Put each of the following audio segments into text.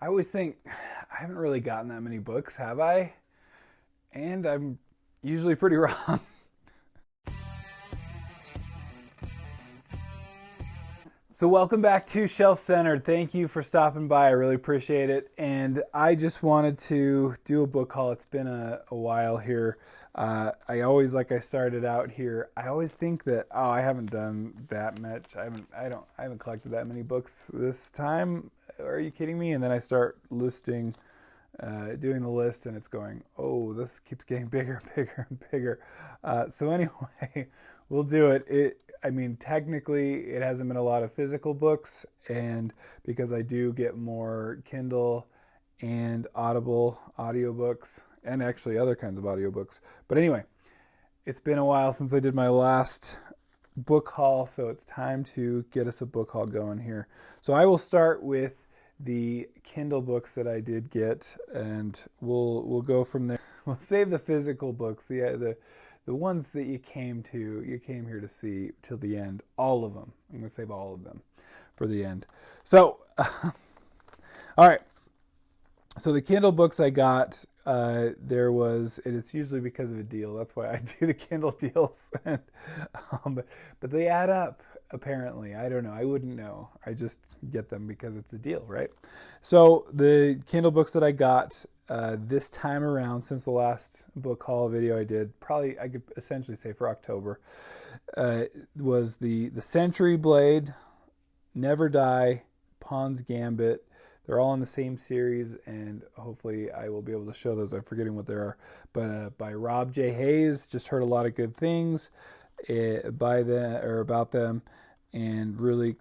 I always think I haven't really gotten that many books, have I? And I'm usually pretty wrong. So, welcome back to Shelf Centered. Thank you for stopping by. I really appreciate it. And I just wanted to do a book haul. It's been a while here. I always, like I started out here, I always think that, oh, I haven't done that much. I haven't collected that many books this time. Are you kidding me? And then I start doing the list, and it's going, oh, this keeps getting bigger and bigger and bigger. So anyway, we'll do it. I mean, technically, it hasn't been a lot of physical books, and because I do get more Kindle and Audible audiobooks, and actually other kinds of audiobooks. But anyway, it's been a while since I did my last book haul, so it's time to get us a book haul going here. So I will start with the Kindle books that I did get, and we'll go from there. We'll save the physical books, the ones that you came here to see till the end. All of them. I'm going to save all of them for the end. So, all right. So the Kindle books I got, and it's usually because of a deal. That's why I do the Kindle deals. But they add up, apparently. I don't know. I wouldn't know. I just get them because it's a deal, right? So the Kindle books that I got this time around, since the last book haul video I did, probably I could essentially say for October, was the Century Blade, Never Die, Pawn's Gambit. They're all in the same series, and hopefully I will be able to show those. I'm forgetting what they are. But by Rob J. Hayes, just heard a lot of good things about them, and really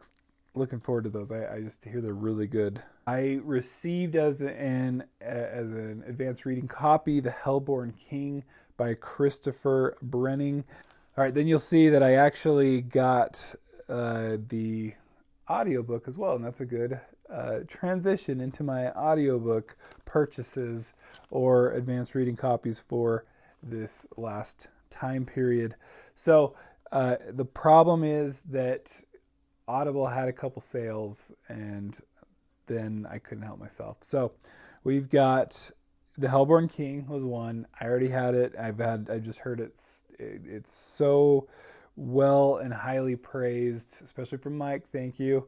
looking forward to those. I just hear they're really good. I received as an advanced reading copy The Hellborn King by Christopher Brenning. All right, then you'll see that I actually got the audiobook as well, and that's a good transition into my audiobook purchases or advanced reading copies for this last time period. So the problem is that Audible had a couple sales, and then I couldn't help myself. So we've got The Hellborn King was one. I already had it. I just heard it's so well and highly praised, especially from Mike. Thank you.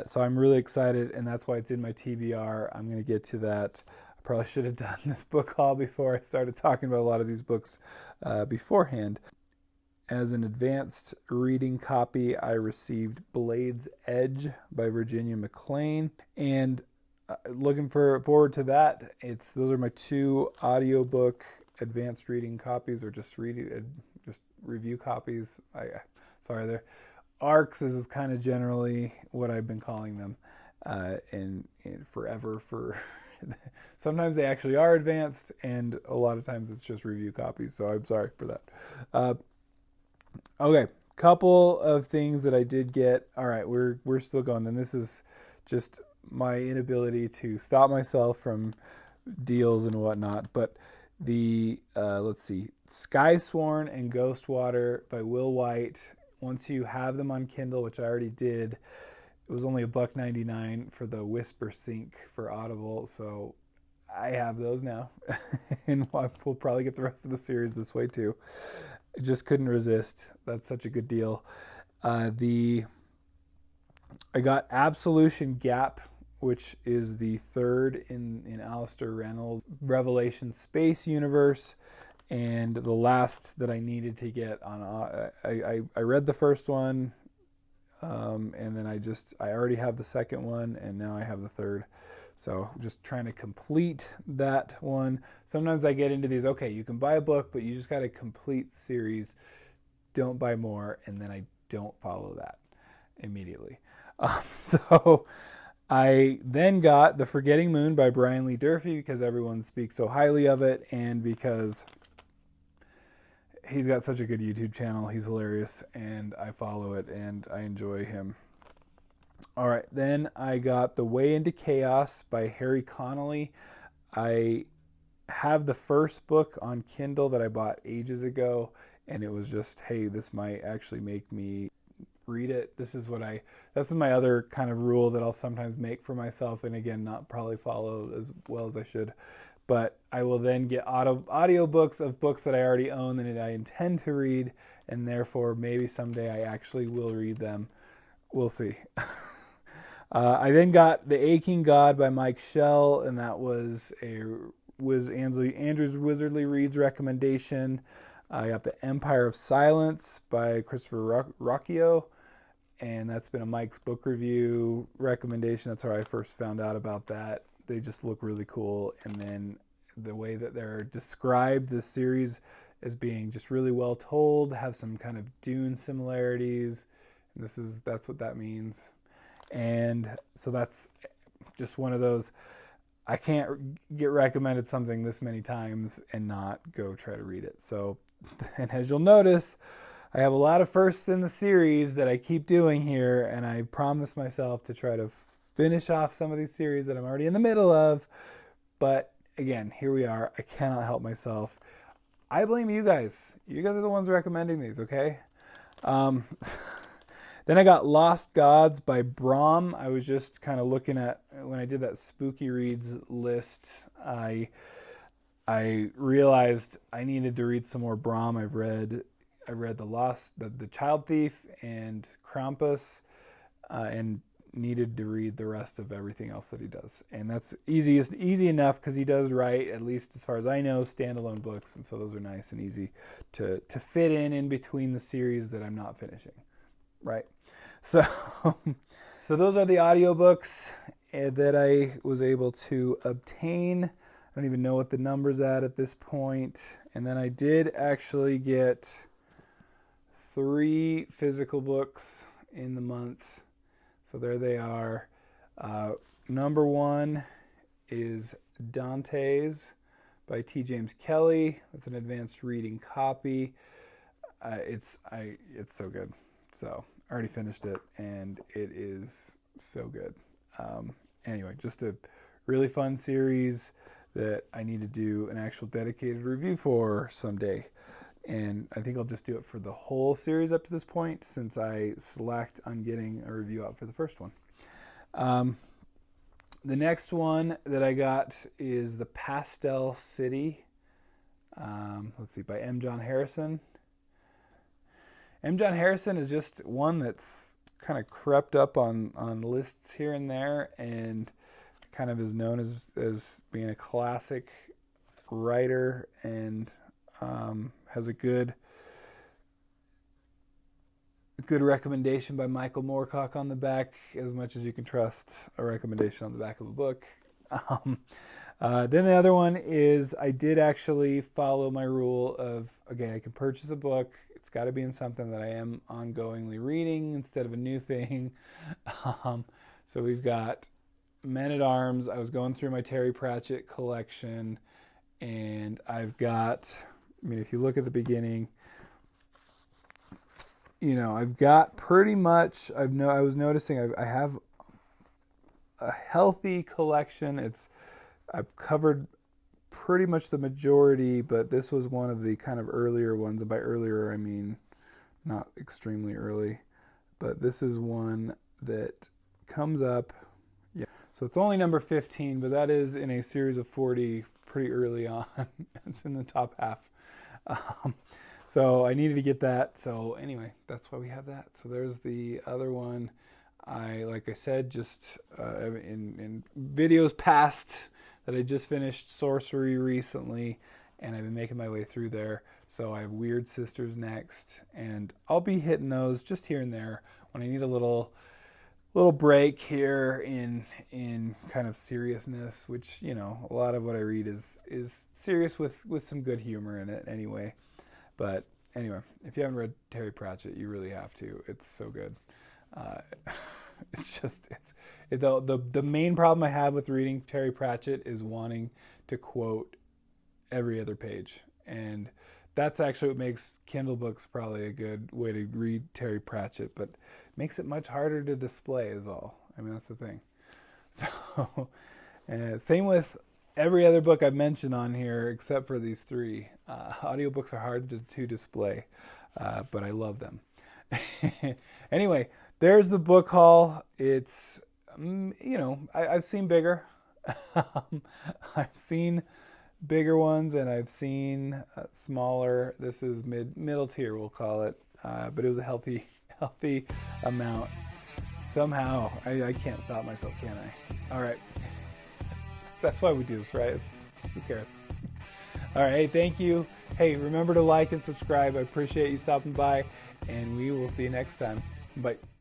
So I'm really excited, and that's why it's in my TBR. I'm going to get to that. I probably should have done this book haul before I started talking about a lot of these books beforehand. As an advanced reading copy, I received Blade's Edge by Virginia McLean, and looking forward to that. Those are my two audiobook advanced reading copies, or just review copies. They're ARCs is kind of generally what I've been calling them, and forever. For sometimes they actually are advanced, and a lot of times it's just review copies. So I'm sorry for that. Okay, couple of things that I did get. All right, we're still going, and this is just my inability to stop myself from deals and whatnot. But let's see, Skysworn and Ghostwater by Will White. Once you have them on Kindle, which I already did, it was only $1.99 for the Whisper Sync for Audible. So I have those now, and we'll probably get the rest of the series this way too. I just couldn't resist. That's such a good deal. I got Absolution Gap, which is the third in Alistair Reynolds' Revelation Space Universe, and the last that I needed to get on. I read the first one, and then I already have the second one, and now I have the third. So just trying to complete that one. Sometimes I get into these, okay, you can buy a book, but you just got a complete series. Don't buy more, and then I don't follow that immediately. So I then got The Forgetting Moon by Brian Lee Durfee, because everyone speaks so highly of it, and because he's got such a good YouTube channel. He's hilarious, and I follow it, and I enjoy him. All right, then I got The Way into Chaos by Harry Connolly. I have the first book on Kindle that I bought ages ago, and it was just, hey, this might actually make me read it. That's my other kind of rule that I'll sometimes make for myself, and again, not probably follow as well as I should. But I will then get audiobooks of books that I already own and that I intend to read, and therefore maybe someday I actually will read them. We'll see. I then got The Aching God by Mike Shell, and that was Andrew's Wizardly Reads recommendation. I got The Empire of Silence by Christopher Rocchio, and that's been a Mike's book review recommendation. That's how I first found out about that. They just look really cool, and then the way that they're described, this series, as being just really well told, have some kind of Dune similarities, and that's what that means. And so that's just one of those, I can't get recommended something this many times and not go try to read it. So, and as you'll notice, I have a lot of firsts in the series that I keep doing here, and I promised myself to try to finish off some of these series that I'm already in the middle of. But again, here we are. I cannot help myself. I blame you guys. You guys are the ones recommending these, okay? Then I got Lost Gods by Brahm. I was just kind of looking at, when I did that spooky reads list, I realized I needed to read some more Brahm. I read the Child Thief and Krampus, and needed to read the rest of everything else that he does. And that's easy enough because he does write, at least as far as I know, standalone books, and so those are nice and easy to fit in between the series that I'm not finishing. Right. So those are the audiobooks that I was able to obtain. I don't even know what the number's at this point. And then I did actually get 3 physical books in the month. So there they are. Number 1 is Dante's by T. James Kelly. That's an advanced reading copy. It's so good. So I already finished it, and it is so good. Anyway, just a really fun series that I need to do an actual dedicated review for someday. And I think I'll just do it for the whole series up to this point, since I slacked on getting a review out for the first one. The next one that I got is The Pastel City. By M. John Harrison. M. John Harrison is just one that's kind of crept up on lists here and there, and kind of is known as being a classic writer, and has a good recommendation by Michael Moorcock on the back, as much as you can trust a recommendation on the back of a book. Then the other one is, I did actually follow my rule of, okay, I can purchase a book. It's got to be in something that I am ongoingly reading instead of a new thing. So we've got Men at Arms. I was going through my Terry Pratchett collection, and I've got, if you look at the beginning, I've got pretty much, I was noticing I have a healthy collection. I've covered pretty much the majority, but this was one of the kind of earlier ones. And by earlier, I mean not extremely early, but this is one that comes up. Yeah. So it's only number 15, but that is in a series of 40 pretty early on. It's in the top half. So I needed to get that. So anyway, that's why we have that. So there's the other one. Like I said, just in videos past, that I just finished Sorcery recently, and I've been making my way through there. So I have Weird Sisters next, and I'll be hitting those just here and there when I need a little break here in kind of seriousness, which, a lot of what I read is serious with some good humor in it anyway. But anyway, if you haven't read Terry Pratchett, you really have to. It's so good. The main problem I have with reading Terry Pratchett is wanting to quote every other page, and that's actually what makes Kindle books probably a good way to read Terry Pratchett, but makes it much harder to display is all. That's the thing. So same with every other book I've mentioned on here except for these 3. Audiobooks are hard to display, but I love them. Anyway, there's the book haul. It's, I've seen bigger. I've seen bigger ones, and I've seen smaller. This is middle tier, we'll call it. But it was a healthy amount. Somehow, I can't stop myself, can I? All right. That's why we do this, right? Who cares? All right. Hey, thank you. Hey, remember to like and subscribe. I appreciate you stopping by, and we will see you next time. Bye.